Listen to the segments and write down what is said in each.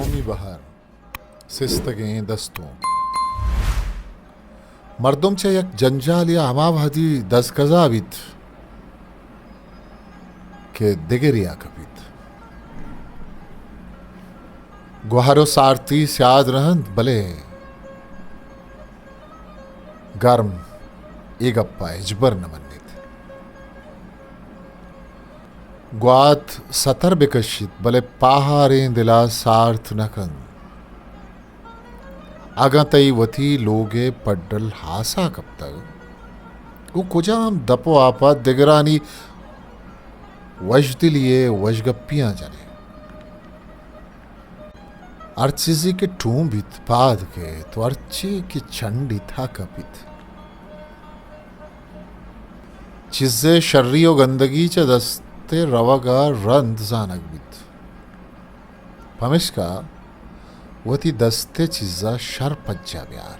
दोमी बहर सिस्तगें दस्तों मर्दमचे यक जंजाल या हमाभादी दस कजाबित के दिगरिया कपित गुहारो सारती स्याद रहंत भले गर्म एगप्पा इजबर न मन्नित ग्वात सतर बिकशित भले पाहारें दिला सार्थ नकन आगतई वथी लोगे पड्डल हासा कब तक वो कुजाम दपो आपा दिगरानी वजदिलिए वजगप्पियां जने अर्चिजी के ठूंबित पाद के तो अर्ची की चंडी था कपित चिज्जे शर्रियो गंदगी च दस्ते रवगा रंद जानक बित पमिश्का वती दस्ते चिज्जा शर पज्जा ब्यार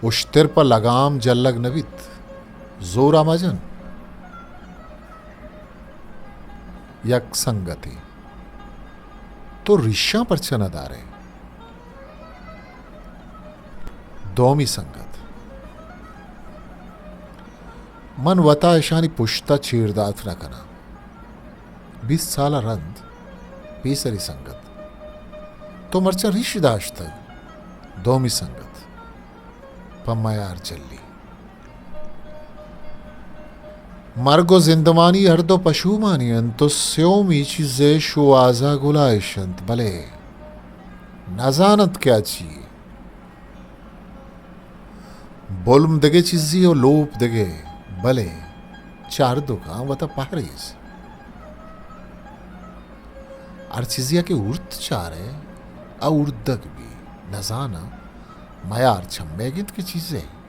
उश्तिर पर लगाम जल्लग नबित जोरा मजन यक संगति तो ऋषा पर चनदारे दोमी संगत मन वता ईशानी पुश्ता चीरदात न कना 20 साल रंद पीसरी संगत तो मर्चा ऋषिदाश तक दोमी संगत पम्मायार चल्ली मर्गो जिंदमानी हरदो पशु मानियन तो स्योमी चीजे शुआजा गुलाइशंत भले नजानत क्या चाहिए बोलम दगे चीजी और लोप दगे भले चार दुका वता पहरेज अर्चिजिया के उर्त चारे और्दक भी नजाना मयार छम्मेगित की चीजें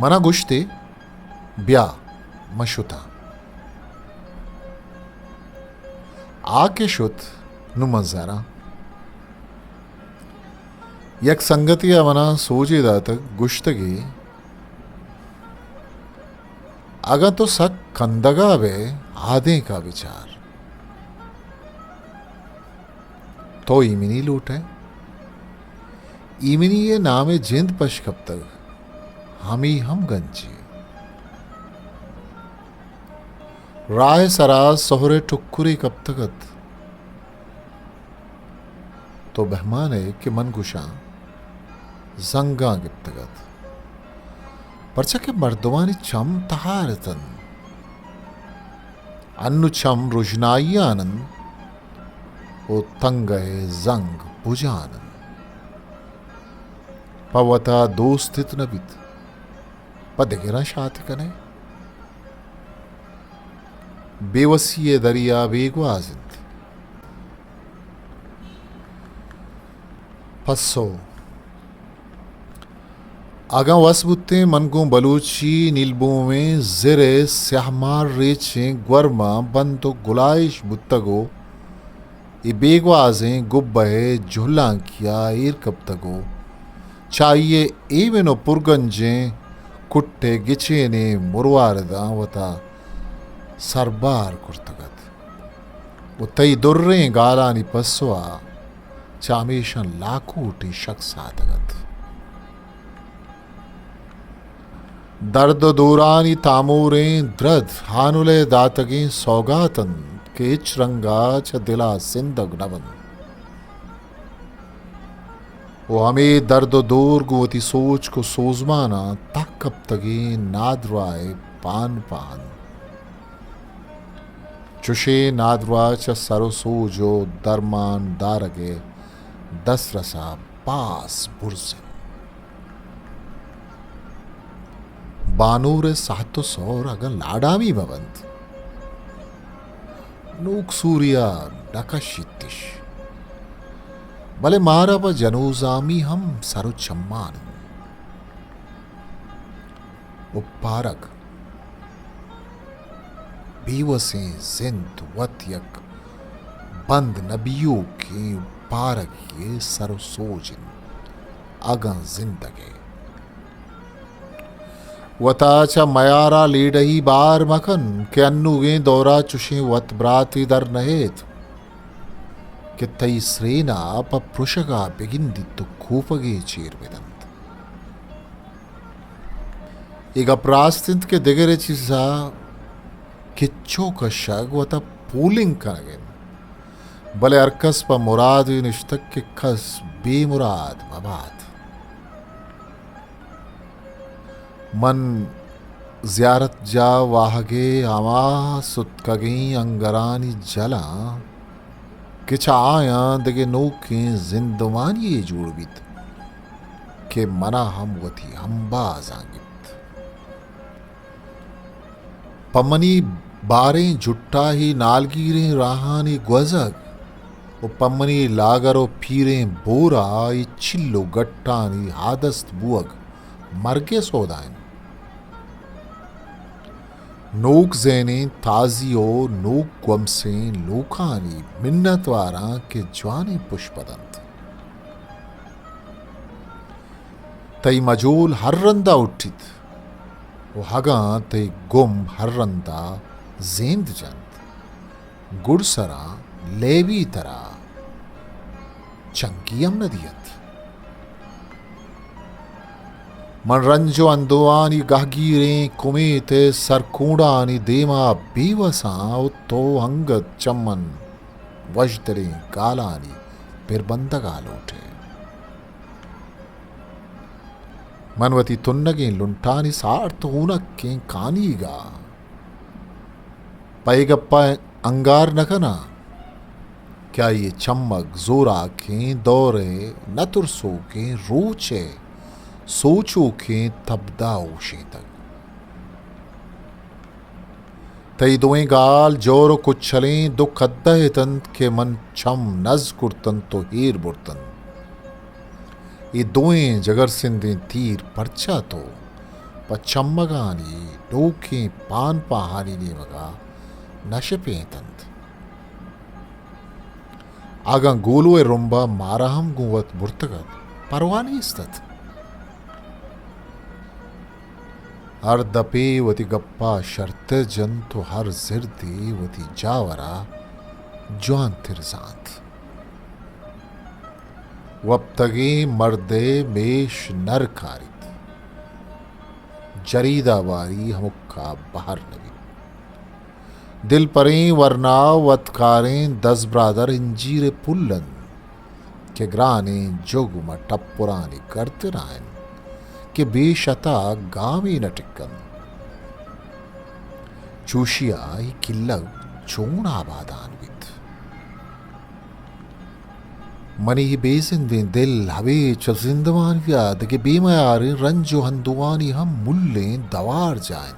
मना गुश्ते ब्या मशुता आके शुत नुमजारा यक संगतिया मना सोचेदा तक गुश्तगी अगर तो सक कंदगा वे आधे का विचार तो ईमिनी लूट है ईमिनी ये नामे जिंद पश कब तक हम गंजी राय सराज सोहरे टुक्कुरी कब तकत तो बहमान है कि मन गुशा जंगा गिप्तगत परचा के मर्दवानी चम तहारतन अन्नु चम रुजनाइयानन ओ तंगए जंग बुजानन पवता दोस्तित नबित पदगिरा शात कने बेवसीय दरिया बेगवाजिंत पस्सो आगा वसबुत्ते मनगो बलूची नीलबो में जिरे स्याहमार रेचे ग्वर्मा बंतो गुलाइश बुत्तगो ये बेगवाजें गुब्बे झुल्लांकिया ईर कब तगो चाहिए एवेनो पुरगंजे कुट्टे गिचे ने मुरवारदा वता सरबार कुर्तगत वो तई दुर्रे गालानी पस्वा चामेशन लाकूटी शख्सातगत दर्द दूरानी तामूरें द्रद हानुले दातगी सौगातन के रंगा छ दिला सिंदग नवन वो हमें दर्द दूर गुवती सोच को सोजमाना ताकब तगी नादराए पान पान चुशे नादरा च सरसोजो दरमान दारगे दस रसा पास बुरसे बानूर सातो सौर अगर लाडामी भवंत नूक सूर्या डकशितिश भले मारा प जनूजामी हम सरो चम्मान उपारक बीवसे जिंद वत्यक बंद नबियों के पारक ये सरसोजिन अगन जिंदगे वताचा मयारा लीडही बार मखन के अन्नुगे दौरा चुशे वत ब्राति दर नहेत के तई श्रेना पृषगा बिगिंदित्तु खूपगे चीर विदंत ಈಗ ಪ್ರಾಸ್ತಿಂತ್ಗೆ ದೆಗೆರೆಚಿಸ ಕಿಚ್ಚೋಕಶಾಗ್ ವತ ಪೂಲಿಂಗ್ ಕನಗೆನ್ ಬಲೆ ಅರ್ಕಸ್ ಪ ಮುರಾದ್ ನಿಶ್ತಕ್ಕೆ ಖಸ್ ಬೇಮುರಾದ್ ಮಬಾದ್ मन ज़ियारत जा वाहगे आमा सुतकगी अंगरानी जला किचा आया दगे नोके जिंदवानी जुड़बित के मना हम वती हम्बाज आंगित पम्मनी बारें जुट्टा ही नालगीरें राहानी ग्वजग ओ पम्मनी लागरो पीरें बोरा ई चिल्लो गट्टानी हादस्त बुअग मरगे सोदाइन नोक ज़ैने ताजियो नोक ग्वमसे लोकानी मिन्नतवारा के ज्वानी पुष्पदंत तई मजोल हर्रंदा उठित वो हगा तई गुम हर्रंदा जेंद जंत गुड़सरा लेवी तरा चंकियम नदियत मनरंजो अंदुआनी गहगीरे कुमेते सरकूड़ानी देमा बेवसा तो अंगत चम्मन वजदरे गालानी बिरबंदगालोटे मनवती तुन्नगे लुंटानी सार्थ ऊनक्के कानीगा पैगप्पा अंगार नकना क्या ये चम्मक जोरा के दौरे नतुरसो के रोचे सोचो के तबदाओशे तक तई दुएं गाल जोरो कुछलें दो कद्दे तंत के मन छम नज कुर्तन तो हीर बुर्तन ये दुएं जगर सिंधे तीर परचा तो पचम्मगानी डोके पान पहानी ने मगा नशपे तंत आगा गोलुए रुंबा माराहम गुवत बुर्तगत परवानी स्तत हर दपे वती गप्पा शर्त जंतु हर जिरदे वती जावरा जवान तिरजांत वब्तगे मर्दे मेश नर कारित जरीदा वारी हमुक्का बाहर नबी दिल परें वरनाव वतकारें दस ब्रादर इंजीरे पुल्लन के ग्राने जोगुमा टप्पुरानी करते रायन के बेशता गावी न टिक्कन चूशिया ही किल्लग चोण आबादान्वित मनी ही बेजिंदे दिल हवे चजिंदवान व्याद के बेमयारे रंजो हंदुवानी हम मुल्ले दवार जाएं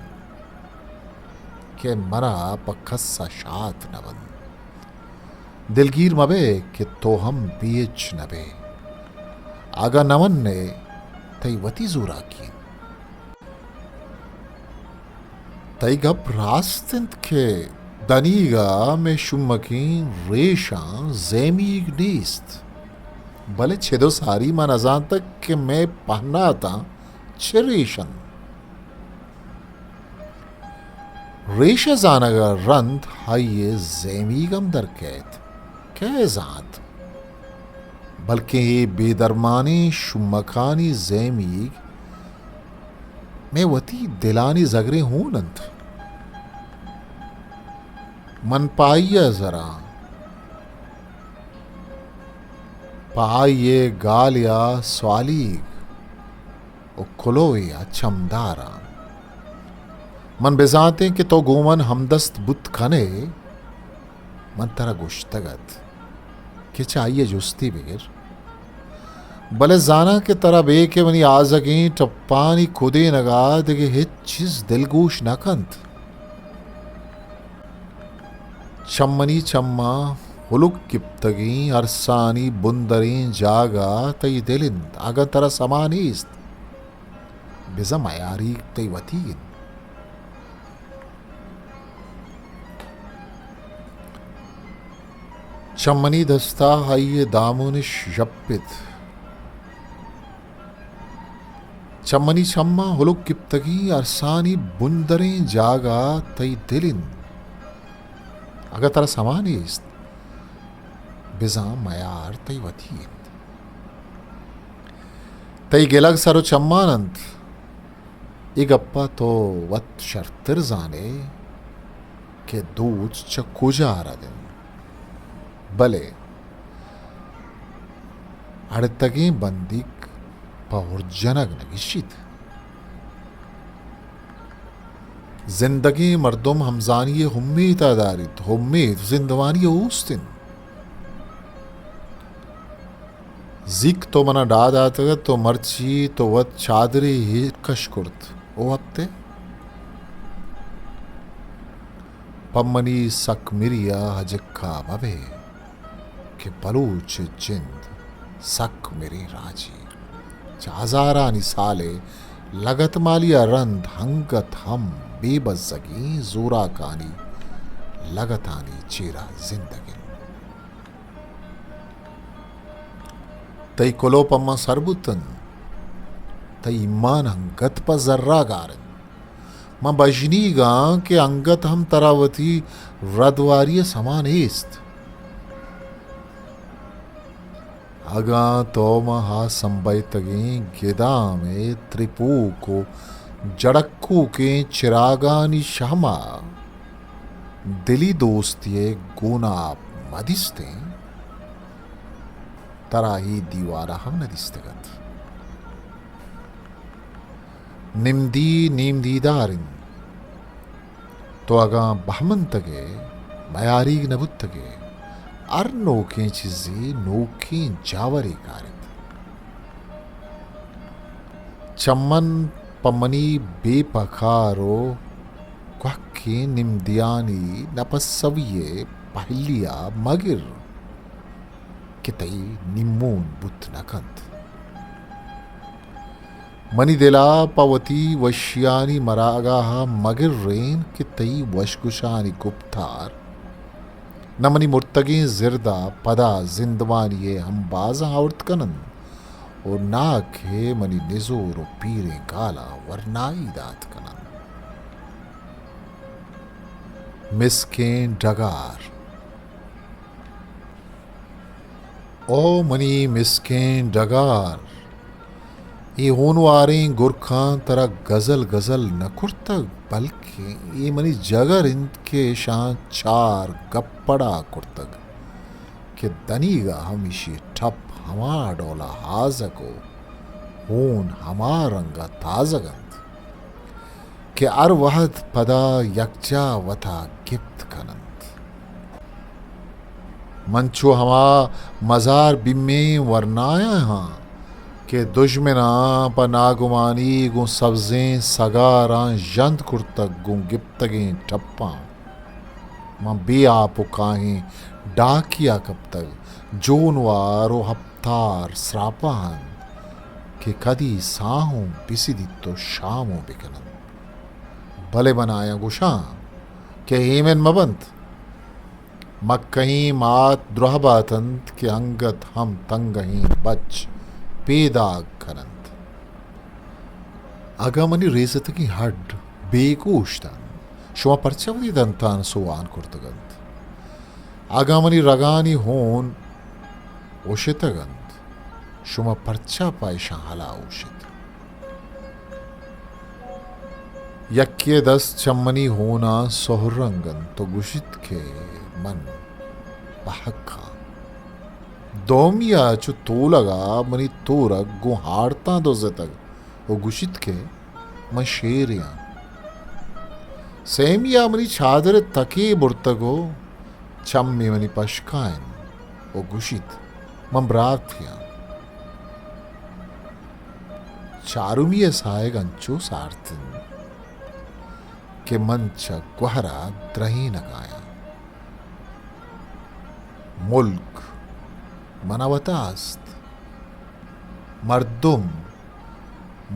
के मरा पखस्सा शात नवन दिलगीर मबे के तो हम बीच नबे आगा नवन ने तई वती जोरा की तई गप रास्तिंत के दनीगा में शुम्मकी रेशा ज़ेमीग नीस्त भले छेदो सारी मन अजान तक के मैं पहना था छेरेशन रेशा जानगा रंत हाइये ज़ेमीगम दर कैत कै जात बल्कि बेदरमानी शुम्मकानी ज़ेमीग मैं वती दिलानी जगरे हूं नंत मन पाइया जरा पाइये गालिया स्वालीग ओ खुलोया चमदारा मन बेजाते कि तो गोमन हमदस्त बुत खने मन तरा गुश्तगत कि चाहिए जुस्ती बेर भले जाना के तरह बे के मनी आजगे टप्पानी खुदे नगा दे हिच चीज दिलगोश नकंत चम्मनी चम्मा हुलुक किप्तगी अरसानी बुंदरी जागा तई दिलिंद आगा तरह समानीस्त बिजम आयारी तई वतीन चम्मनी दस्ता हाइये दामुनिश यप्पित चम्मनी चम्मा हुलुक गिप्तगी अरसानी बुंदरें जागा तई दिलिन अगर तरा समानीस्त बिजा मयार तई वतीन तई गिलग सरो चम्मानंत इगप्पा तो वत शर्तिर जाने के दूच चक्कुजा दिन भले अड़तगे बंदिक पहुर्जनग नगिशित जिंदगी मर्दुम हमजानी हुम्मी तादारित हुम्मी जिंदवानी ऊस्तिन जिक तो मना डाद आतगत तो मर्ची तो वत चादरे ही कशकुर्त ओ हफ्ते पम्मनी सक मिरिया हजक्का बबे के बलूच जिंद सक मेरी राजी चाजारा निसाले लगत मालिया रंध हंगत हम बेबज़गी जोरा कानी लगतानी चेरा जिंदगी तई कोलो पम्मा सरबुतन तई ईमान हंगत पर जर्रा गारन मां बजनी गा के अंगत हम तरावती रदवारी समान एस्त अगा तो महा संबैतगे गिदा में त्रिपू को जड़क्कू के चिरागानी शहमा दिली दोस्तिये गुना मदिस्ते तरा ही दीवारा हम नदिस्तगत निम्दी नीमदीदारिन तो अगा बहमंतगे मयारी नबुत्तगे अर नोके चीज़ी नोके जावरी कारित चम्मन पमनी बेपखारो क्वक्के निम्दियानी नपसविये पहलिया मगिर कितई निम्मून बुत नकंत मनी दिला पवती वश्यानी मरागाहा मगिर रेन कितई वशकुशानी गुप्तार नमनी मुर्तगी जिरदा पदा जिंदवानिये हम बाजा औरत कनन और नाखे मनी निजोर और पीरे गाला वरनाई दात कनन मिस्कें डगार ओ मनी मिस्कें डगार ये होनवारें गुरखां तरह गजल गजल न कुर्तग बल्कि ये मनी जगर इनके शां चार गप्पड़ा कुर्तग के दनीगा हमीशी ठप हमा डोला हाजको होन हमा रंगा ताजगंत के अर वहद पदा यकजा वथा गिप्त कनंत मंचो हमा मजार बिम्मे वरनाया हाँ के दुश्मना पर नागुमानी गु सब्जें सगारा जंद कुर्तक गु गिप्तगें टप्पा मां बे आपो काहें डाकिया कब तक जोनवारो हफ्तार श्रापान के कदी साहों बिसी दित्तो शामों बिकनन भले बनाया गुशा के हेमन मबंत मक्कहीं मात द्रोहबातंत के अंगत हम तंगहीं बच पेदाग खनंत अगमनी रेजत की हड बेकोश्तन शुमा परचवदी दंतान सुवान कुर्तगंत अगमनी रगानी होन उशितगंत शुमा परचा पायशा हला उशित यक्के दस चम्मनी होना सोहरंगन तो गुशित के मन पहक्का दोमिया चु तो लगा मनी तोरक गु हारता दो जतक वो गुशित के मन शेरिया सेमिया मनी छादर तके बुर्तगो चम्मी मनी पशकायन वो गुशित मन ब्राथिया चारुमिय सायग अंचो सार्थिन के मंच ग्वहरा द्रही नगाया मुल्क मनवतास्त मर्दुम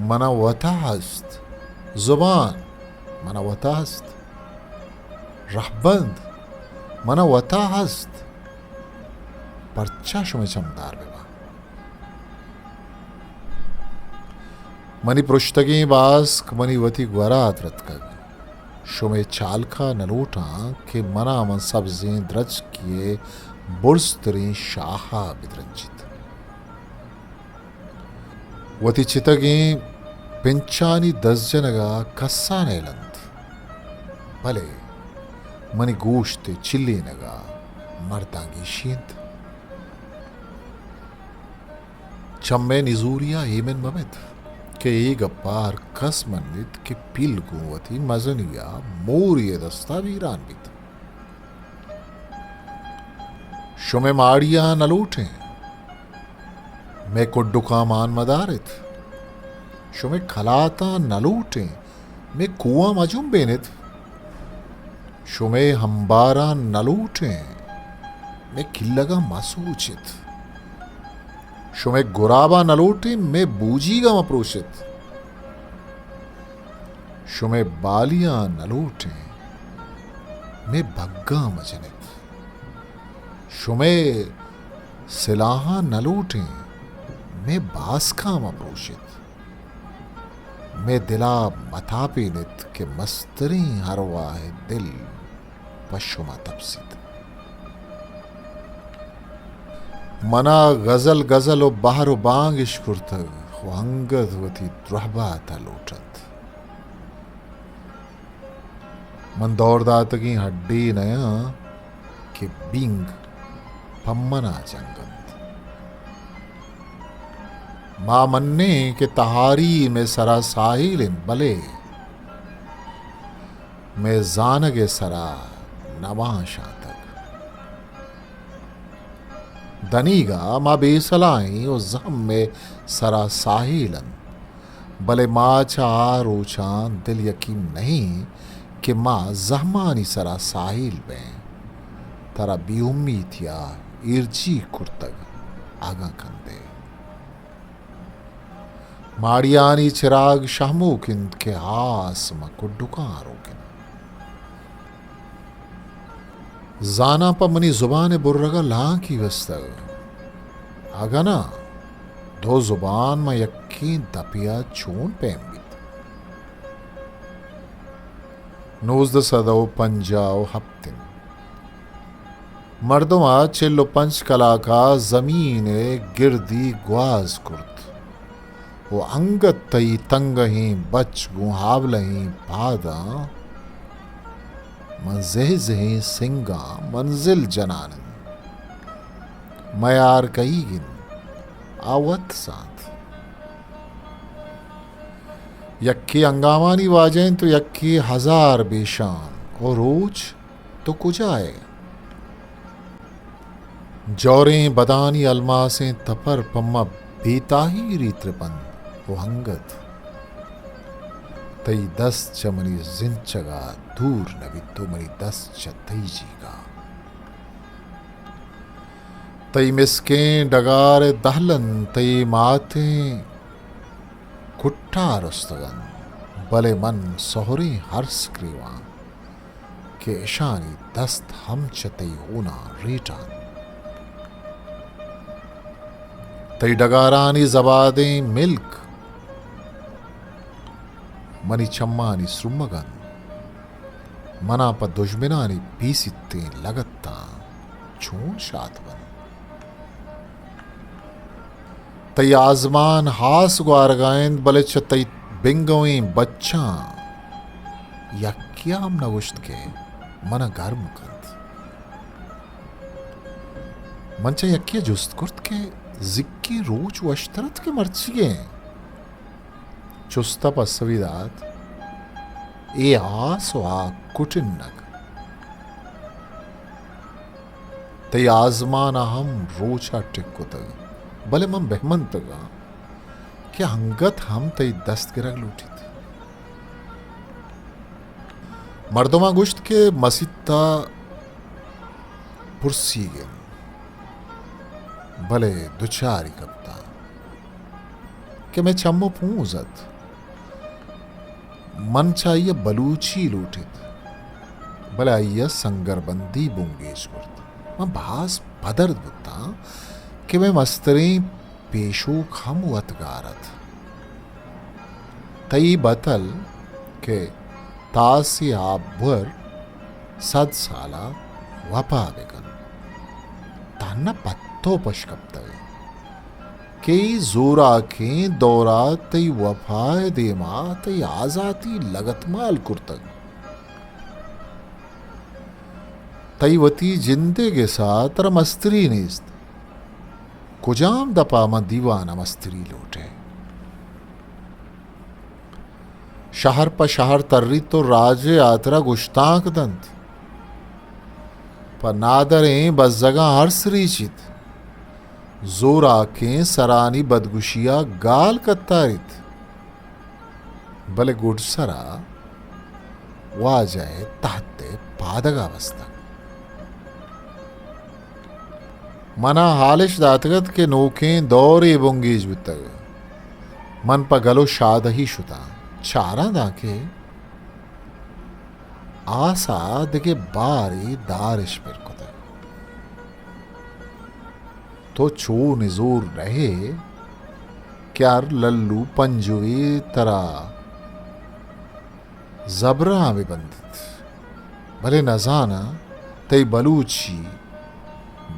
मनवतास्त जुबान मनवतास्त रहबंद मनवतास्त परचा शुमे चमदार बेवा मनी पृष्ठगी बास्क मनी वती ग्वरात रतकग शुमे चालका नलोटा के मना मन सब्जें द्रज किए बुर्स्तरी शाहा बिद्रंजित वती चितगी पिंचानी 10 जनगा कस्सा नेलंत भले मनी गोश्त चिल्ली नगा मर्दांगी शींत चम्मे निजूरिया हेमन ममित के एक अपार कस मन्नित के पिल गुवती मजनिया मोरिय दस्ता वीरान बित शुमे माड़िया नलूटे मैं कुड्डुका मान मदारित शुमे खलाता नलूटे मैं कुआं मजुम बेनित शुमे हम्बारा नलूटे मैं किल्लगा मसूचित शुमे गुराबा नलोटे में बूजीगा मप्रोशित शुमे बालियां नलोटे में भग्गा मजनित शुमे सिलाहा नलोटे में बासका मप्रोशित में दिला मथापी नित के मस्तरी हरवा है दिल पशुमा तपसित मना गजल गजल ओ बाहर बांग इश्कुर्तग अंगद वती द्रहबा तलोटत मन दौड़दातगी हड्डी नया के बिंग पम्मना जंगंत मां मन्ने के तहारी में सरा साहिलिन बले में जानगे सरा नवाशा दनीगा माँ बेसलाई और जम में सरा साहिलन भले माँ चार रोचान दिल यकीन नहीं कि माँ जहमानी सरा साहिल में तरा बेउम्मीद या इर्जी कुर्तग आगा कंदे माड़ियानी चिराग शाहमुकिंद के हास में कुड्डुकारों के जाना पर मनी जुबान बुर्रगा ला की वस्तग आगना 2 जुबान में यक्की दपिया चून पेम्बित नोज द सदो पंजाओ हफ्तिन मर्दमा चिल्लो पंच कला का जमीन गिरदी ग्वाज कुर्त वो अंगत तई तंग ही बच गुहावल ही पादा मंजेह सिंगा मंजिल जनानन मयार कई गिन आवत साथ यक्की अंगामानी वाजें तो यक्की 1000 बेशान और रोज तो कुजाए जौरें बदानी अलमासें तपर पम्मा बेताही रीत्रपन वो हंगत तई 10 चमनी जिंचगा दूर नबी तो मनी 10 चतई जीगा तई मिसकें डगार दहलन तई माथे कुट्टा रस्तगन भले मन सोहरी हर्ष क्रीवा के ईशानी 10 हम चतई होना रेटान तई डगारानी जबादें मिल्क मनी चम्मानी सुमगन मना पर दुश्मनानी पीसिते लगत्ता छून शातवन तई आजमान हास ग्वारगायन बले तई बिंगोई बच्चा या क्या हम नगुश्त के मना गर्म कंत मंचा यक्या जुस्त कुर्त के जिक्की रोच वश्तरत के मर्चिए चुस्ता पसविदात ए आस वा कुटिन्नग तई आजमान हम रोचा टिक्कुतग भले मम बेहमंतगा क्या हंगत हम तई दस्त गिरग लूटित मर्दमा गुश्त के मसित्ता पुरसीगे भले दुचारी कप्ता कि मैं चम्मो पूजत मन चाहिए बलूची लूटित भले आइया संगरबंदी बुंगेश कुर्त मैं भास बदर्द बुता कि मैं मस्तरे पेशो खम वत गारत तई बतल के तासी आप भर सद साला वपा बेगन ताना पत्तो पशकप्तवे कई जोरा के दौरा तई वफाए देमा तई आजाती लगतमाल कुर्तग तई वती जिंदे के साथ मस्त्री निस्त कुजाम दपा म दीवाना मस्त्री लौटे शहर पर शहर तर्री तो राज यात्रा गुश्ताक दंत पर नादरें बस जगह हर श्रीचित जोर आंखें सरानी बदगुशिया गाल कत्तारित भले गुडसरा वा जाए ताते पादगा बस्ता मना हालिश दातगत के नोखें दौरे बुंगीज बितग मन पर गलो शाद ही शुता चारा दाके आसा दिगे बारी दारिश पर कुता तो चो निजोर रहे क्यार लल्लू पंजुए तरा जबरा में बंदित भले नजाना तई बलूची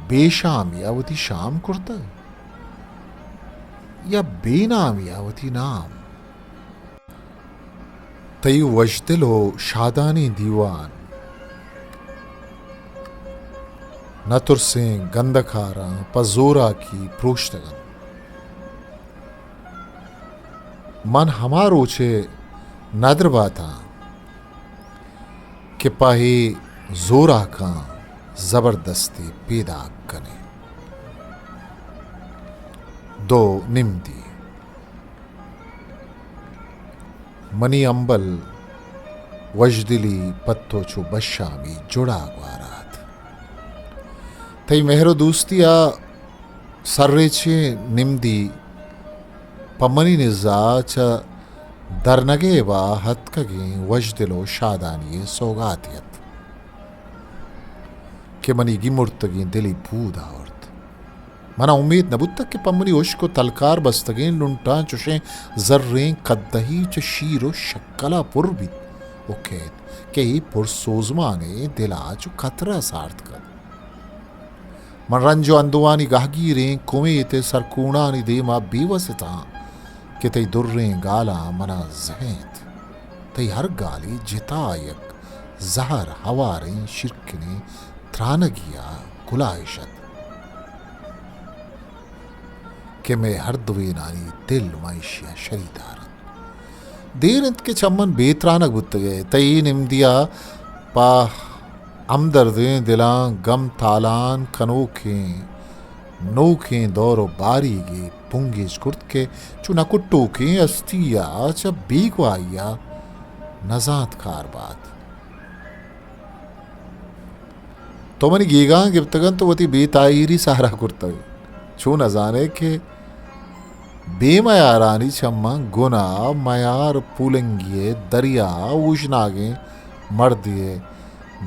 बेशामी अवती शाम कुर्ता या बेनामी अवती नाम तई वजदिलो शादानी दीवान नतुर से गंदखारा पजोरा की प्रोष्टगन मन हमारो छे नदर बाता के पाही जोरा का जबरदस्ती पैदा कने दो निम्दी मनी अंबल वजदिली पत्तो चो बशामी जुड़ा ग्वारात तई मेहरो दोस्तिया सर्रेचे निम्दी पमनी निजा च दरनगे वा हतकगे वजदिलो शादानी सौगातियत के मनी गिमुर्तगी दिली पूदा औरत मना उम्मीद नबुत के पम्मनी उश को तलकार बस्तगें लुंटा चुशे जर्रें कद्दही च शीरो शक्कला पुरबित उकेत के ही पुरसोजमाने दिला चु खतरा सार्थ कर मन रंजो अंदुवानी गाहगीरें कुमेते सरकूणानी देमा बेवसता के तई दुर्रें गाला मना जहेंत तई हर गाली जितायक जहर हवारें शिरकने त्रानगिया गुलाइशत के मैं हर दुवे नानी दिल माइशिया शरीदार देर इंत के चम्मन बेत्रानक बुत गए तई निम्दिया पा हमदर्दें दिला गम तालान कनोखे नोखे दौरो बारी गे पुंगेज कुर्त के चुना कुट्टो के अस्तिया च बीगवाइया नजात कार बात तो मनी गीगा गिफ्तगन तो वती बेताईरी सहारा कुर्ता छू न जाने के बेमयारानी छम्मा गुना मयार पुलंगिए दरिया उजनागे मर्दिए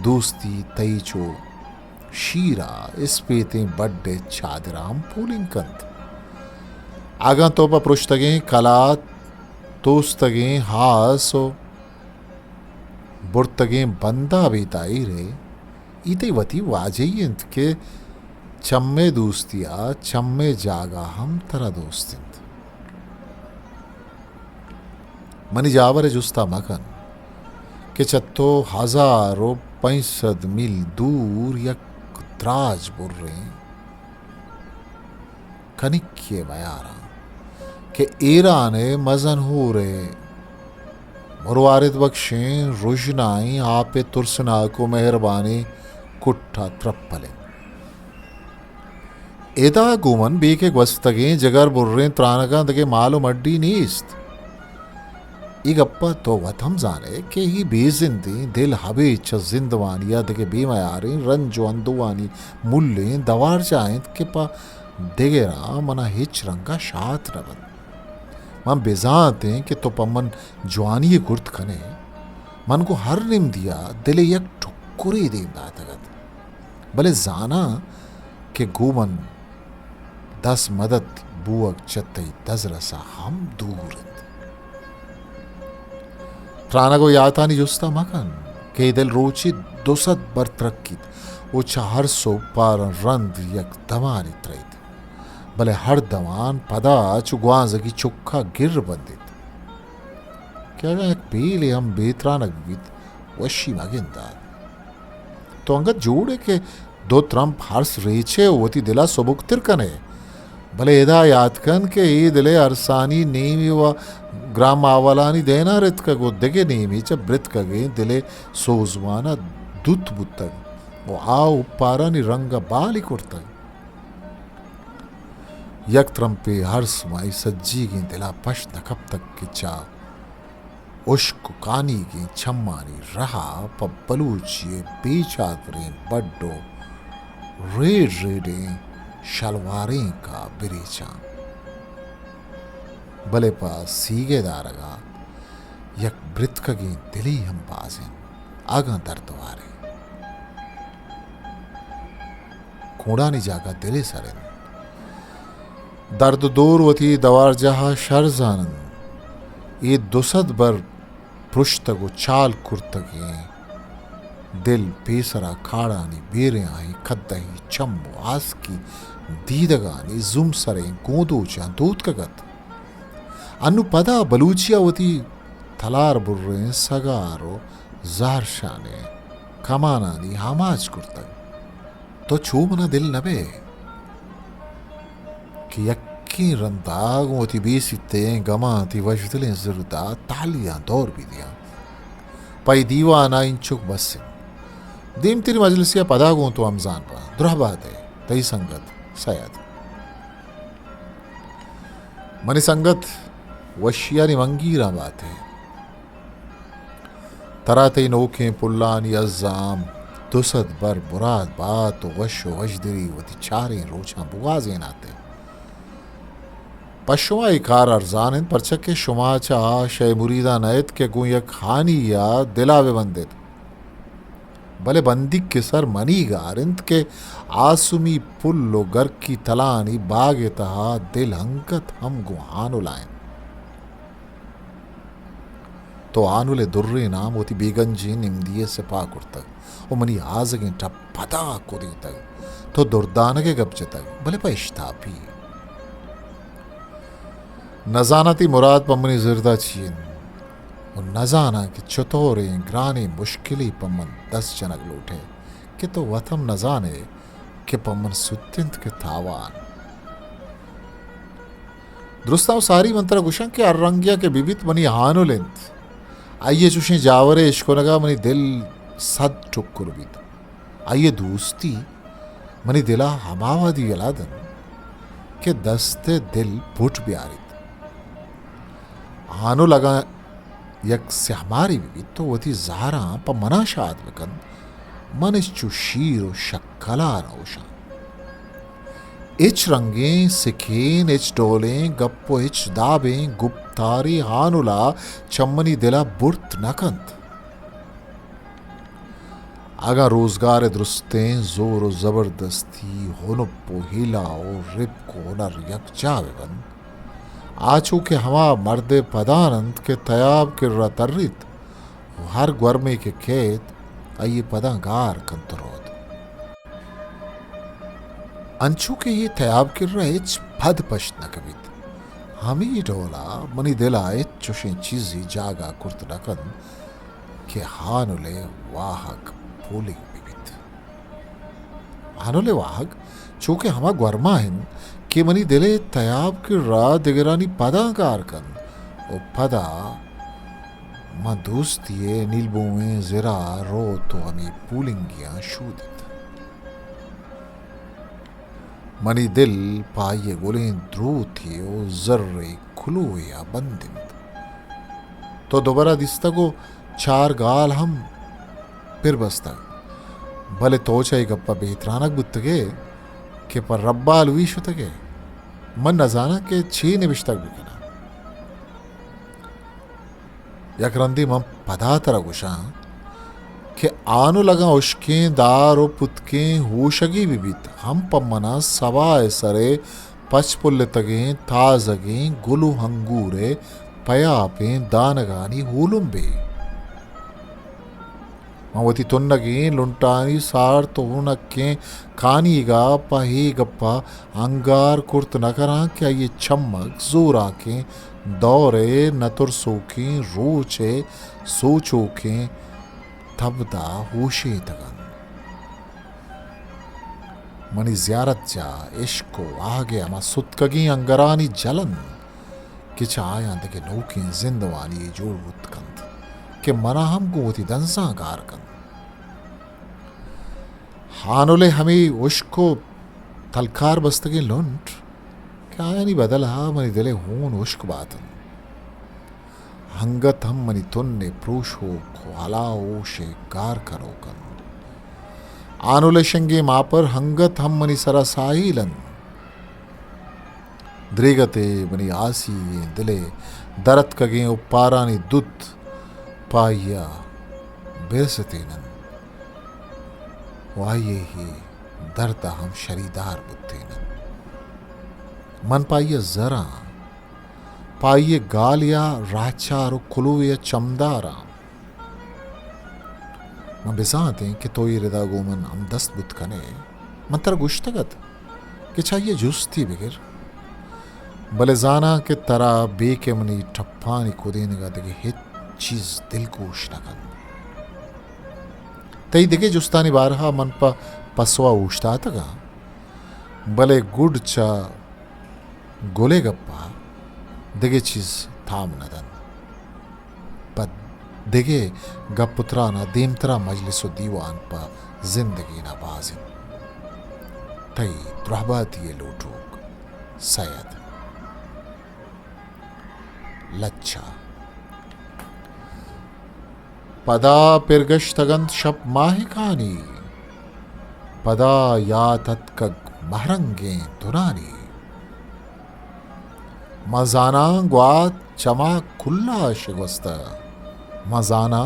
दोस्ती तईचो शीरा इस पेते बड्डे चादराम पुलिंकंत आगा तो पा पृष्ठगे कला तोस्तगे हासो बुर्तगे बंदा बेताई रे इते वती वाजयंत के चम्मे दोस्तिया चम्मे जागा हम तरा दोस्तिंत मनी जावर जुस्ता मकन के चत्तो हजारों 65 मील दूर यक द्राज बुर्रे कनिक्ये बयारा के एरा ने मजन हो रे मुरवारिद बख्शें रुजनाई आपे तुरसना को मेहरबानी कुट्ठा त्रप्पले एदा गुमन बेके वस्तगे जगर बुर्रे त्रानगा दगे मालूम अड्डी नीस्त इगप्पा तो वतम जाने के ही बेजिंदी दिल हबे च जिंदवानी या दगे बेमयारी रंजो अंदुवानी मुल्ले दवार जाएं के पा देगेरा मना हिच रंगा शात रबन मन बेजाते कि तो पमन जवानी गुर्त खने मन को हर निम दिया दिले यक ठुकुरी दे बातगत भले जाना के गोमन 10 मदद बुअक चतई दजरसा हम दूर त्रानगो यातानी जुस्ता मकन के दिल रोची दुसत बर्तरक्कीत उचा हर सो पार रंद यक दमानी त्रैत भले हर दमान पदा चुग्वाजगी चुक्का गिर बंदित क्या एक पीले हम बेत्रानक बीत वशी मगिंदार तो अंगत जोड़े के दो त्रंप हर्ष रेचे वती दिला सबुक तिरकने भले एदा याद कन के ये दिले अरसानी नेमी व ग्राम आवलानी देना रित का गोद्दे नेमी च ब्रित कगे दिले सोजवाना दुत बुत्तग वो आ उपारानी रंग बाली कुर्तग यक त्रंपे हर्ष माई सज्जी की दिला पश नकब तक की चा उश्क कानी की छम्मानी रहा पबलूचिए बेचादरें बड्डो रेड रेडें शलवारें का बिरेचा भले पास सीगे दारगा यक ब्रितकगी दिली हम बाजें आगा दर्दवारे कोड़ानी जागा दिले सरें दर्द दूर वती दवार जहा शर्जानन ये दुसद बर पृष्ठगो चाल कुर्तगे दिल पेसरा खाड़ानी बेरे आई खद्दही चम्बो आस की दीदगानी जुम सरे गोदूचा दूत कगत अनु पदा बलूचियावती थलार बुर्रे सगारो जारशाने कमानानी हमाज कुर्तग तो छूमना दिल नबे कि यक्की रंदाग मोती बेसिते गमाती वजदलें ज़रुदा तालियां दौर भी दिया पई दीवाना इंचुक बस्सिन दीम तेरी मजलिसिया पदागों तो अमजान पा दुरहबाद है तई संगत सयाद मनी संगत वशियानी मंगीरा बात है तराते नोखे पुल्लानी अज़ाम दुसद बर बुराद बात वशो वजदरी वती चारे रोचा बुगाजे नाते पशुआ इकार अर्जान परचके शुमाचा शय मुरीदा नयत के गुय खानी या दिलावे बंदित भले बंदिक के सर मनी गारिंत के आसुमी पुल्लो गर की तलानी बागे तहा दिल हंकत हम गुहानु लाएं तो आनुले दुर्रे नाम होती बेगंजी निमदिये से पाकुर्तक ओ मनी आजगे टप पता को दी तक तो दुर्दान के गबचे तक भले पैश्तापी नजानती मुराद पम्मनी जिरदा चीन और नजाना कि चतोरे ग्राने मुश्किली पम्मन 10 जनक लूटे कि तो वतम नजाने कि पम्मन सुत्तिंत के थावान दुरुस्ताव सारी मंत्र गुशं के अर्रंगिया के बिबित मनी हानुलिंत आइए चुशे जावरे इश्को नगा मनी दिल सद टुक्कुर बीत आइए दोस्ती मनी दिला हमावादी गलादन के दस्ते दिल पुट ब्यारित हानो लगा यक से हमारी भी तो वती ज़ारा प मनाशाद वकन मन इच्चु शीरो शक्कला नौशा इच रंगें सिखेन इच डोलें गप्पो इच दाबें गुप्तारी हानुला चम्मनी दिला बुर्त नकंत आगा रोजगार दुरुस्तें जोर जबरदस्ती होनुप्पो हिलाओ रिप को हुनर यक जावेवन आचू के हमा मर्दे पदानंद के तयाब के रतरित हर ग्वर्मे के खेत आइए पदागार कंतरोद अंचू के ये तयाब के रच भद पश्त न कवित हमी डोला मनी दिला चुशे चीजी जागा कुर्त नकन के हानुले वाहक फूलिंग बिबित हानुले वाहक चूके हमा ग्वर्मा हिन कि मनी दिले तयाब की रा दिगरानी पदा कारकन ओ पदा मा दोस्तिये नीलबोएं जिरा रो तो हमी पूलिंगियां शूदित मनी दिल पाइये गोलें द्रू थे ओ जर्रे खुलो या बंदिंद तो दोबारा दिस्ता को 4 गाल हम फिर बस्ता भले तोचाई गप्पा बेहतरानक बुत्तगे के पर रब्बाल वीश तके मन नजाना के 6 निमिष तक बिकना यकरंदी मम पदा तरह गुशा के आनु लगा उश्के दारो पुतके होशगी बिबित हम पम्मना सवाए सरे पचपुल्ले तगे ताजगे गुलु हंगूरे पयापे दानगानी हुलुम्बे मवती तुन्नगे लुंटानी सार तोनक्के कानीगा पही गप्पा अंगार कुर्त नकरा क्या ये चमक जोर आके दौरे नतुर सोके रोचे सोचोके तबदा होशे तगन मनी ज़ियारत जा इश्को आगे अमा सुतकगी अंगरानी जलन किच आया दगे नौकी जिंदवानी जोड़ उत्कंद के मना हम गोती दंसा गारकन हानुले हमें उश्को तलकार बस्तगे लुंट क्या आया नहीं बदला मनी दिले हून उश्क बातन हंगत हम मनी तुन्ने प्रूशो ख्वाला ओशे गार करो कन आनुले शंगे मापर हंगत हम मनी सरसाइलन द्रेगते मनी आसी दिले दरत कगे उपारानी दुत पाया बेसतेनन वाये ही दर्द हम शरीदार बुद्धेनन मन पाइये जरा पाइये गालिया राचारो कुलुया चमदारा मन बिजाते कि तो ये रिदा गोमन हम दस्त बुत कने मन तर गुश्तगत कि चाहिए जुस्ती बिगिर भले जाना के तरा बे के मनी ठप्पानी को देने का देखे हित चीज दिल को उष्णकन तई देखे जुस्तानी बारहा मन पा पसवा उष्टा तगा भले गुड चा गोले गप्पा देगे चीज थाम नदन पद देगे गपुत्रा ना दीमतरा मजलिसो दीवान पा जिंदगी ना बाजिन तई द्रहबात ये लोटोक सैयद लच्छा पदा पिरगश्तगंत शब माहिकानी पदा या तत्कग महरंगे दुनानी मजाना ग्वात चमा कुल्ला शिगवस्ता मजाना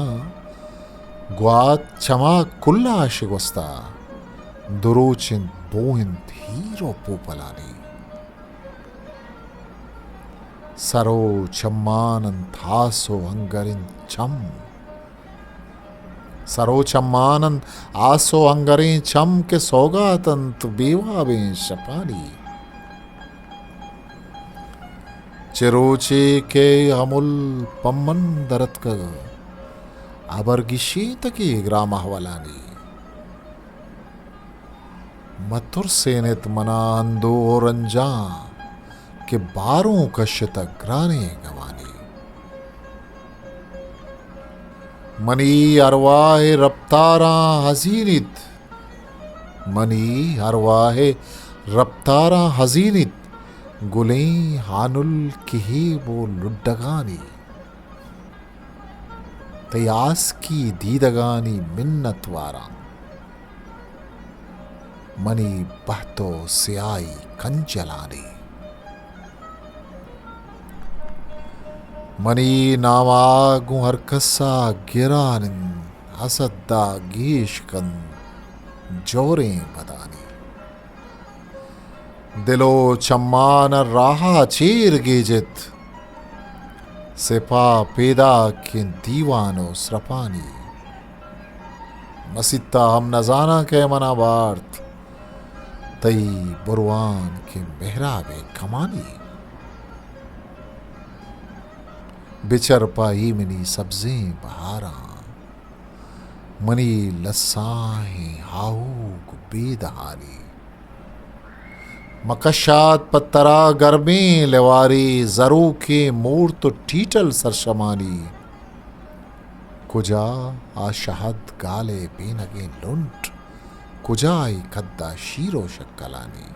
ग्वात चमा कुल्ला शिगवस्ता दुरोचिन बोहिन हीरो पोपलानी सरो चम्मानन थासो अंगरिन चम सरो चम्मानन आसो अंगरें चम के सौगातंत बेवाबे शपानी चिरोचे के अमुल पम्मन दरत का अबरगिशीत की ग्राम हवालानी मथुर सेनेत मना अंदो और अंजा के बारों कश्यत ग्राने गवानी मनी अरवाहे रफ्तारा हजीनित मनी अरवाहे रफ्तारा हजीनित गुले हानुल किही वो लुड्डगानी तयास की दीदगानी मिन्नत वारा मनी बहतो सियाई कंचलानी मनी नावागु हरकसा गिरानिन असद्दा गीशकन जोरे बदानी दिलो चम्मान राहा चीर गीजित सिपा पेदा के दीवानो स्रपानी मसिता हम नजाना के मनाबार्थ तई बुरवान के मेहराबे कमानी बिचर पाई मनी सब्जें बहारा मनी लस्साहे हाऊक बेदहारी मकशात पत्तरा गर्मी लेवारी जरू के मोर तो टीटल सरशमानी कुजा आशहद गाले बेनगे लुंट कुजाई कद्दा शीरो शक्कलानी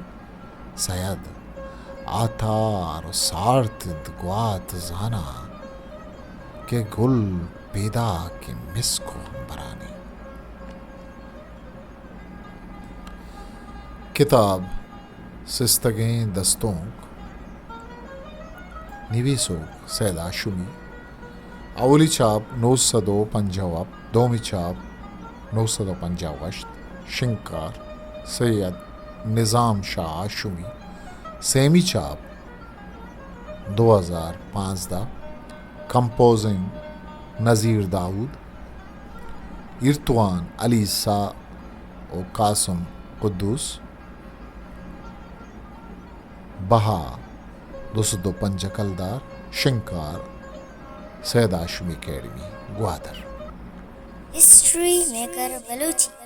सयद आथार सार्तिद ग्वात जाना के गुल पेदा के मिसको बरानी किताब सिस्तगें दस्तों निवीसोक सैद आशुमी अवली छाप 950 दोमी छाप 950 शिंकार सैयद निज़ाम शाह आशुमी सेमी छाप 2015 कंपोजिंग नज़ीर दाऊद इरतवान अलीसा और कासम कुद्दूस, बहा 202 पंजकलदार, Shinkar, Syed Hashmi academy, Gwadar. History maker Balochi.